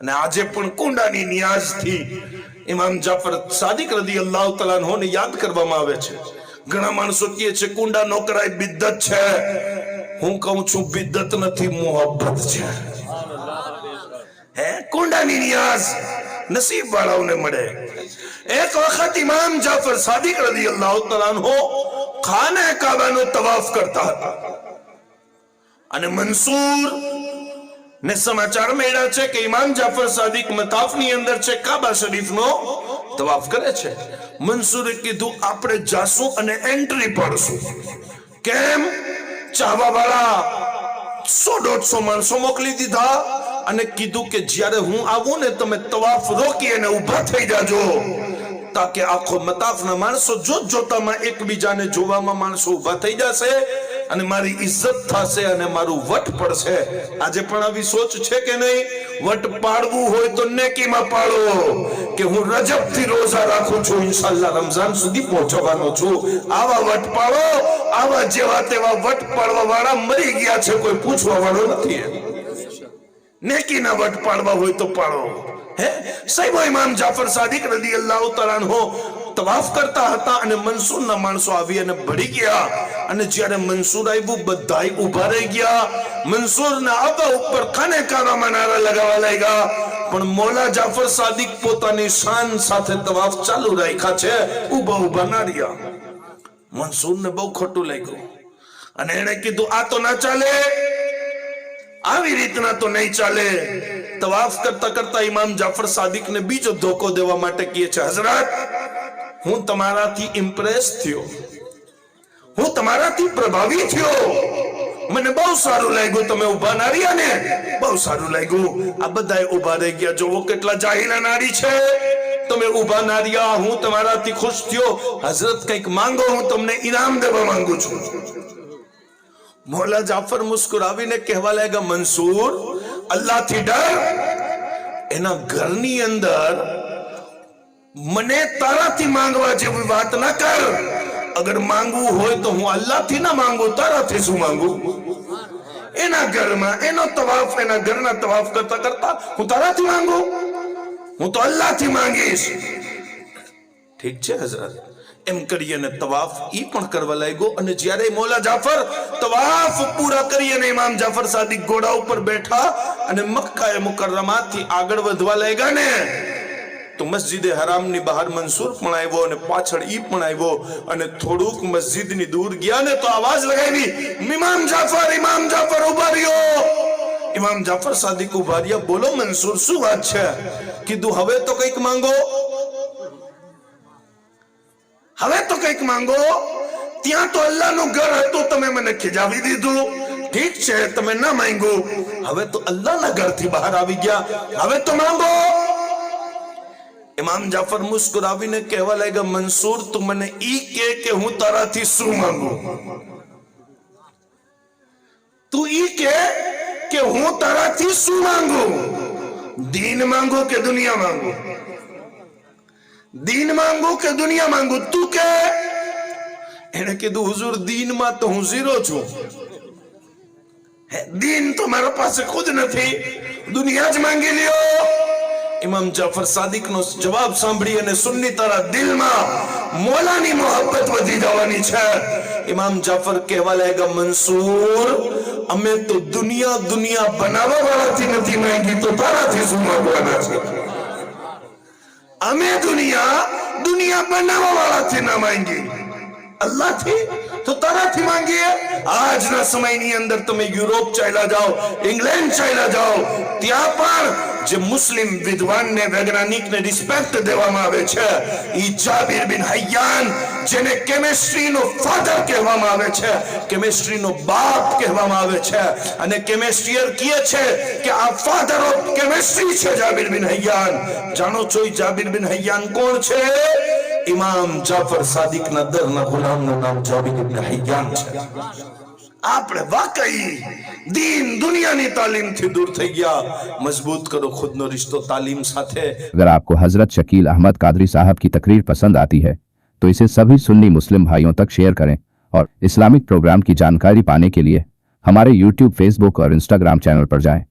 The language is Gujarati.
અને આજે પણ કુંડાની નિયાઝથી ઇમામ જાફર સાદિક રદિયલ્લાહુ તઆલા અન્હુ ને યાદ કરવામાં આવે છે। ઘણા માણસો કહે છે કુંડા નો કરાય બિદ્દત છે। હું કહું છું બિદ્દત નથી, મોહબ્બત છે। હે કુંડાની નિયાઝ નસીબ વાળાઓને મળે। એક વખત ઇમામ જાફર સાદિક રદિયલ્લાહુ તઆલા અન્હુ ખાને કાબાનો તવાફ કરતા હતા અને મંસૂર ને સમાચાર મળ્યા છે કે ઇમામ જાફર સાદિક મતાફની અંદર છે, કાબા શરીફનો તવાફ કરે છે। મંસૂરે કીધું આપણે જાશું અને એન્ટ્રી પાડશું। કેમ? ચાહવા વાળા 100-150 માણસો મોકલી દીધા અને કીધું કે જ્યારે હું આવું ને તમે તવાફ રોકી અને ઊભા થઈ જાજો, તાકે આખો મતાફના માણસો જોતામાં એકબીજાને જોવામાં માણસો ઊભા થઈ જશે અને મારી ઇજ્જત થશે અને મારું વટ પડશે। આજે પણ આવી સોચ છે કે નહીં? વટ પાડવું હોય તો નેકીમાં પાડો કે હું રજબથી રોજા રાખું છું, ઇન્શાઅલ્લાહ રમઝાન સુધી પહોંચવાનો છું। આવા વટ પાડો, આવા જેવા તેવા વટ પાડવા વાળા મરી ગયા છે, કોઈ પૂછવા વાળો નથી। નેકીના વટ પાડવા હોય તો પાડો। હે સાહેબ, ઇમામ જાફર સાદિક રદિયલ્લાહુ તઆલા અન્હુ તવાફ કરતા હતા અને મંસૂરના માણસો આવી અને ભળી ગયા અને જ્યારે મંસૂર આવ્યું બધાય ઊભા રહી ગયા। મંસૂરના આબા ઉપર ખાને કાબામાં નારા લગાવવા લાગ્યા, પણ મૌલા જાફર સાદિક પોતાની શાન સાથે તવાફ ચાલુ રાખ્યા છે, ઊભા ના રહ્યા। મંસૂરને બહુ ખોટું લાગ્યું અને એણે કીધું આ તો ના ચાલે, આવી રીતના તો નહીં ચાલે। તવાફ કરતા કરતા ઇમામ જાફર સાદિકને બીજો ધોકો દેવા માટે કહે છે, હઝરત હું તમારાથી ઇમ્પ્રેસ થયો, હું તમારાથી પ્રભાવિત થયો, મને બહુ સારું લાગ્યું, તમે ઊભા ના રહ્યા ને, બહુ સારું લાગ્યું। આ બધાએ ઊભા રહી ગયા, જોવો કેટલા જાહિલા નારી છે, તમે ઊભા ના રહ્યા, હું તમારાથી ખુશ થયો। હઝરત કંઈક માંગો, હું તમને ઇનામ દેવા માંગુ છું। મૌલા જાફર મુસ્કુરાવીને કહેવા લાગ્યા, મંસૂર અલ્લાહથી ડર, એના ઘરની અંદર મને તારાથી માંગવા જેવી વાત ના કર। અગર માંગવું હોય તો હું અલ્લાહથી ના માંગુ, તારાથી શું માંગુ? એના ઘરમાં એનો તવાફ, એના ઘરના તવાફ કરતા કરતા હું તારાથી માંગુ? હું તો અલ્લાહથી માંગીશ। ઠીક છે હઝરત, એમ કરીને તવાફ ઈ પણ કરવા લાગ્યો અને જ્યારે મૌલા જાફર તવાફ પૂરા કરી અને ઇમામ જાફર સાદિક ઘોડા ઉપર બેઠા અને મક્કા મુકર્રમાથી આગળ વધવા લાગ્યા ને, તો મસ્જિદે હરામની બહાર મંસૂર પણ આવ્યો અને પાછળ ઈ પણ આવ્યો અને થોડુંક મસ્જિદની દૂર ગયા ને તો આવાજ લગાવી, ઇમામ જાફર ઉભા રહ્યો। ઇમામ જાફર સાદિક ઉભા રહ્યા, બોલો મંસૂર શું વાત છે? કીધું હવે તો કંઈક માંગો, હવે તો કંઈક માંગો। ત્યાં તો અલ્લાહનું ઘર હતું, તમે મને ખીજાવી દીધું, ઠીક છે તમે ના માંગ્યું, હવે તો અલ્લાહના ઘરથી બહાર આવી ગયા, હવે તો માંગો। ઇમામ જાફર મુસ્કુરાવીને કહેવા લાગ્યા, મંસૂર તું મને ઈ કે હું તારાથી શું માંગુ? તું ઈ કે હું તારાથી શું માંગુ? દીન માંગુ કે દુનિયા માંગુ? દીન માંગુ કે દુનિયા માંગુ? તું કે? એને કીધું, હુઝુર દીનમાં તો હું ઝીરો છું, દીન તો મારા પાસે ખુદ નથી, દુનિયા જ માંગી લ્યો। ઇમામ જાફર સાદિકનો જવાબ સાંભળી અને સુન્ની તારા દિલમાં મોલાની મોહબ્બત વધી જવાની છે। ઇમામ જાફર કહેવા લાગ્યા, મંસૂર અમે તો દુનિયા બનાવવા વાળાથી નથી માંગી, તો તારાથી શું માંગવાના છે? અમે દુનિયા બનાવવા વાળાથી ના માંગી, અલ્લાહથી તો તારાથી માંગીએ। આજના સમયની અંદર તમે યુરોપ ચાલ્યા જાઓ, ઇંગ્લેન્ડ ચાલ્યા જાઓ, ત્યાં પણ જે મુસ્લિમ વિદ્વાનને વૈજ્ઞાનિકને રિસ્પેક્ટ દેવામાં આવે છે, ઈ જાબિર બિન હૈયાન, જેને કેમિસ્ટ્રીનો ફાધર કહેવામાં આવે છે, કેમિસ્ટ્રીનો બાપ કહેવામાં આવે છે અને કેમિસ્ટ્રીયર કહે છે કે આ ફાધર ઓફ કેમિસ્ટ્રી છે જાબિર બિન હૈયાન। જાણો છો ઈ જાબિર બિન હૈયાન કોણ છે? ઇમામ જાફર સાદિકના દરના ગુલામનું નામ જાબિર બિન હૈયાન છે। આપણે વાકઈ દીન દુનિયાની તાલીમથી दूर થઈ ગયા। मजबूत करो खुद નો रिश्तो तालीम साथे। अगर आपको हजरत शकील अहमद कादरी साहब की तकरीर पसंद आती है तो इसे सभी सुन्नी मुस्लिम भाइयों तक शेयर करें और इस्लामिक प्रोग्राम की जानकारी पाने के लिए हमारे YouTube, Facebook और Instagram चैनल पर जाएं।